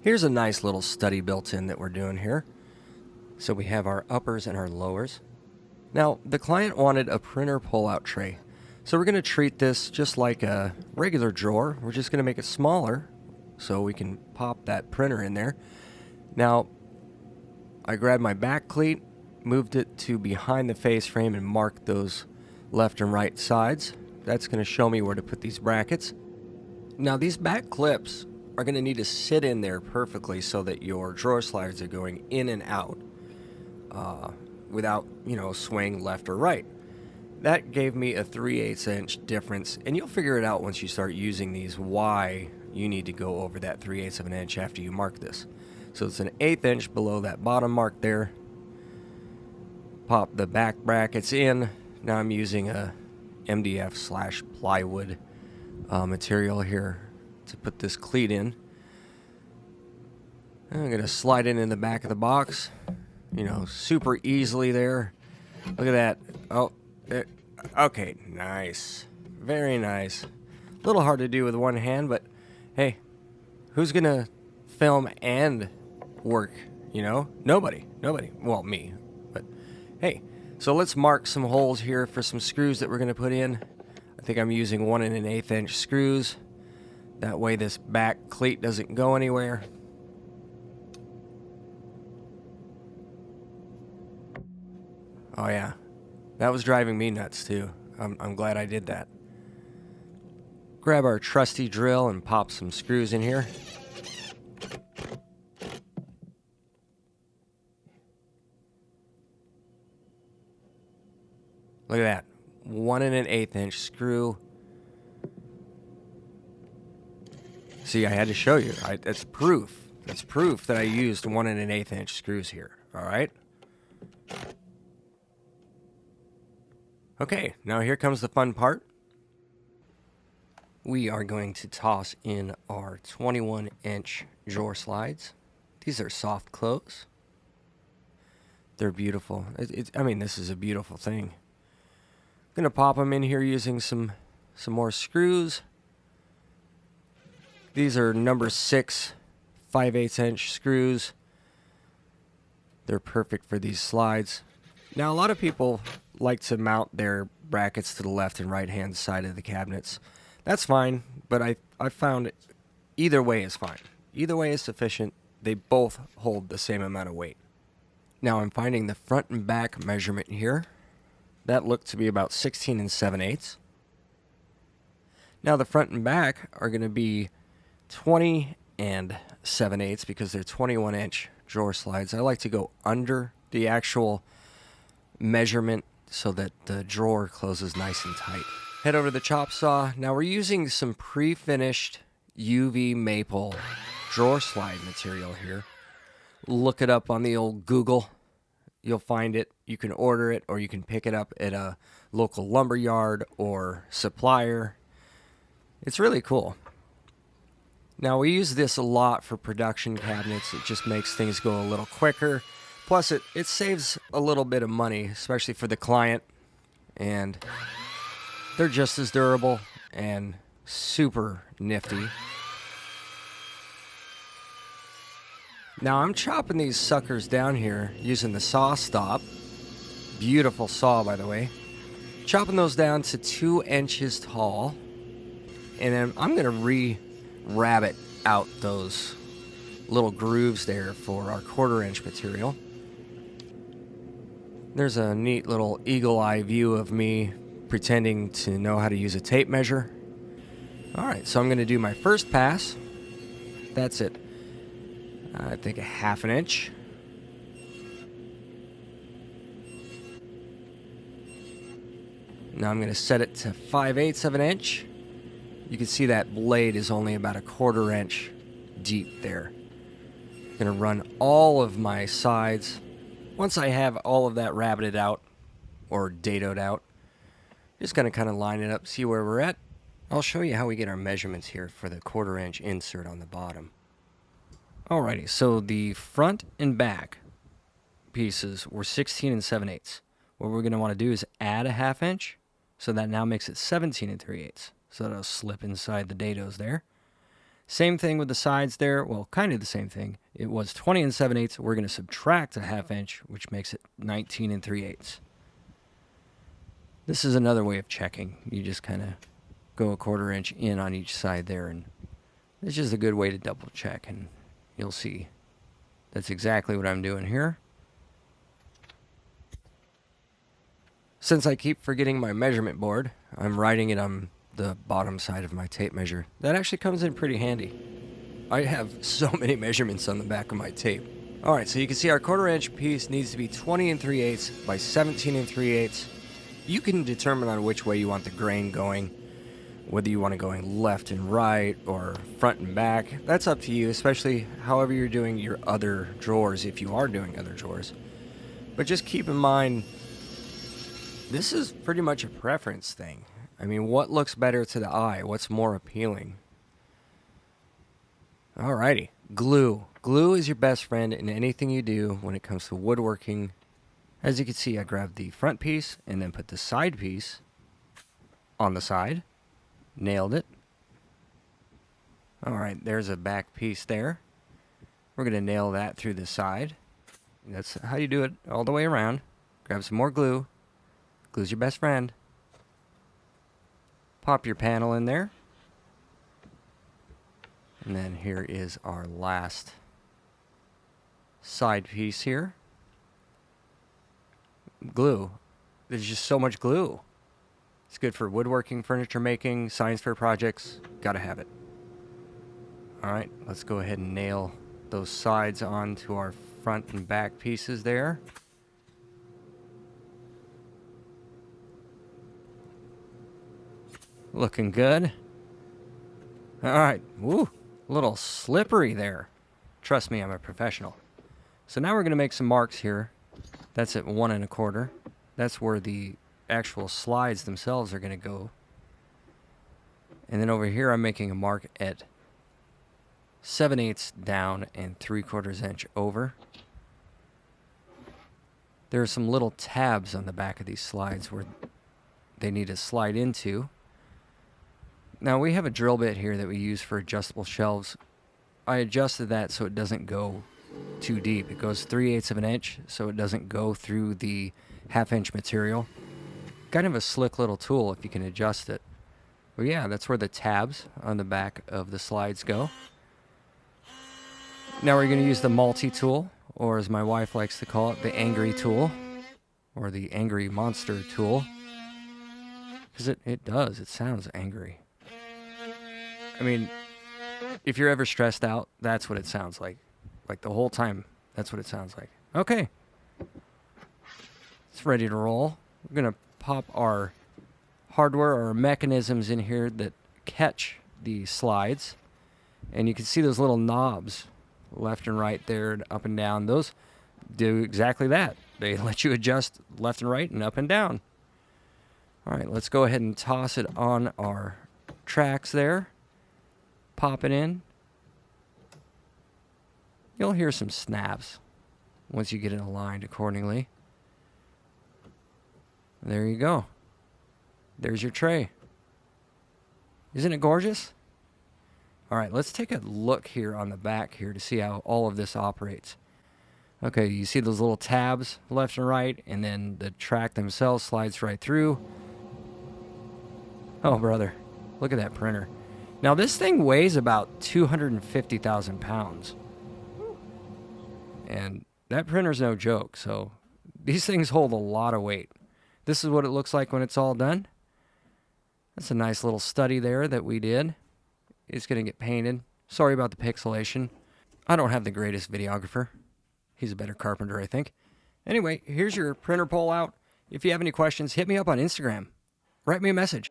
Here's a nice little study built in that we're doing here. So we have our uppers and our lowers. Now, the client wanted a printer pull-out tray. So we're going to treat this just like a regular drawer. We're just going to make it smaller so we can pop that printer in there. Now, I grabbed my back cleat, moved it to behind the face frame, and marked those left and right sides. That's going to show me where to put these brackets. Now, these back clips are going to need to sit in there perfectly so that your drawer sliders are going in and out without, swaying left or right. That gave me a 3/8 inch difference, and you'll figure it out once you start using these why you need to go over that 3/8 of an inch after you mark this. So it's an 1/8 inch below that bottom mark there. Pop the back brackets in. Now I'm using a MDF/plywood material here to put this cleat in. I'm going to slide it in the back of the box, super easily there. Look at that. Oh, okay, nice. Very nice. A little hard to do with one hand, but hey, who's going to film and work, Nobody. Well, me, but hey. So let's mark some holes here for some screws that we're going to put in. I think I'm using 1 1/8 inch screws. That way this back cleat doesn't go anywhere. Oh yeah, that was driving me nuts too. I'm glad I did that. Grab our trusty drill and pop some screws in here. Look at that, 1 1/8 inch screw. See, I had to show you. That's proof. That's proof that I used 1 1/8 inch screws here. All right. Okay, now here comes the fun part. We are going to toss in our 21 inch drawer slides. These are soft close. They're beautiful. This is a beautiful thing. I'm gonna pop them in here using some more screws. These are number 6 5/8 inch screws. They're perfect for these slides. Now, a lot of people like to mount their brackets to the left and right hand side of the cabinets. That's fine, but I found either way is fine. Either way is sufficient. They both hold the same amount of weight. Now I'm finding the front and back measurement here. That looked to be about 16 7/8. Now the front and back are going to be 20 7/8 because they're 21 inch drawer slides. I like to go under the actual measurement so that the drawer closes nice and tight. Head over to the chop saw. Now we're using some pre-finished UV maple drawer slide material here. Look it up on the old Google. You'll find it. You can order it or you can pick it up at a local lumber yard or supplier. It's really cool. Now we use this a lot for production cabinets. It just makes things go a little quicker. Plus it saves a little bit of money, especially for the client. And they're just as durable and super nifty. Now I'm chopping these suckers down here using the saw stop. Beautiful saw, by the way. Chopping those down to 2 inches tall. And then I'm going to re-rabbit out those little grooves there for our 1/4 inch material. There's a neat little eagle eye view of me pretending to know how to use a tape measure. Alright, so I'm going to do my first pass. That's it. I think a 1/2 inch. Now I'm going to set it to 5/8 of an inch. You can see that blade is only about a 1/4 inch deep there. I'm going to run all of my sides. Once I have all of that rabbited out or dadoed out, just going to kind of line it up, see where we're at. I'll show you how we get our measurements here for the 1/4 inch insert on the bottom. Alrighty, so the front and back pieces were 16 7/8. What we're going to want to do is add a 1/2 inch, so that now makes it 17 3/8. So that'll slip inside the dados there. Same thing with the sides there. Well, kind of the same thing. It was 20 and 7/8. We're going to subtract a 1/2 inch, which makes it 19 and 3/8. This is another way of checking. You just kind of go a 1/4 inch in on each side there, and it's just a good way to double check, and you'll see that's exactly what I'm doing here. Since I keep forgetting my measurement board, I'm writing it on the bottom side of my tape measure. That actually comes in pretty handy. I have so many measurements on the back of my tape. Alright, so you can see our 1/4 inch piece needs to be 20 and 3/8 by 17 and 3/8. You can determine on which way you want the grain going, whether you want it going left and right or front and back. That's up to you, especially however you're doing your other drawers, if you are doing other drawers. But just keep in mind, this is pretty much a preference thing. I mean, what looks better to the eye? What's more appealing? Alrighty, glue. Glue is your best friend in anything you do when it comes to woodworking. As you can see, I grabbed the front piece and then put the side piece on the side. Nailed it. Alright, there's a back piece there. We're going to nail that through the side. That's how you do it all the way around. Grab some more glue. Glue's your best friend. Pop your panel in there. And then here is our last side piece here. Glue. There's just so much glue. It's good for woodworking, furniture making, science fair projects. Gotta have it. Alright, let's go ahead and nail those sides onto our front and back pieces there. Looking good. Alright, woo, a little slippery there. Trust me, I'm a professional. So now we're going to make some marks here. That's at 1 1/4. That's where the actual slides themselves are going to go. And then over here I'm making a mark at 7/8 down and 3/4 inch over. There are some little tabs on the back of these slides where they need to slide into. Now we have a drill bit here that we use for adjustable shelves. I adjusted that so it doesn't go too deep. It goes 3/8 of an inch, so it doesn't go through the 1/2 inch material. Kind of a slick little tool if you can adjust it. But yeah, that's where the tabs on the back of the slides go. Now we're going to use the multi-tool, or as my wife likes to call it, the angry tool, or the angry monster tool. Because it does, it sounds angry. I mean, if you're ever stressed out, that's what it sounds like. Like the whole time, that's what it sounds like. Okay. It's ready to roll. We're going to pop our hardware or mechanisms in here that catch the slides. And you can see those little knobs left and right there, up and down. Those do exactly that. They let you adjust left and right and up and down. All right, let's go ahead and toss it on our tracks there. Pop it in. You'll hear some snaps once you get it aligned accordingly. There you go. There's your tray. Isn't it gorgeous? All right, let's take a look here on the back here to see how all of this operates. Okay, you see those little tabs left and right, and then the track themselves slides right through. Oh, brother, look at that printer. Now, this thing weighs about 250,000 pounds. And that printer's no joke, so these things hold a lot of weight. This is what it looks like when it's all done. That's a nice little study there that we did. It's going to get painted. Sorry about the pixelation. I don't have the greatest videographer. He's a better carpenter, I think. Anyway, here's your printer pull out. If you have any questions, hit me up on Instagram. Write me a message.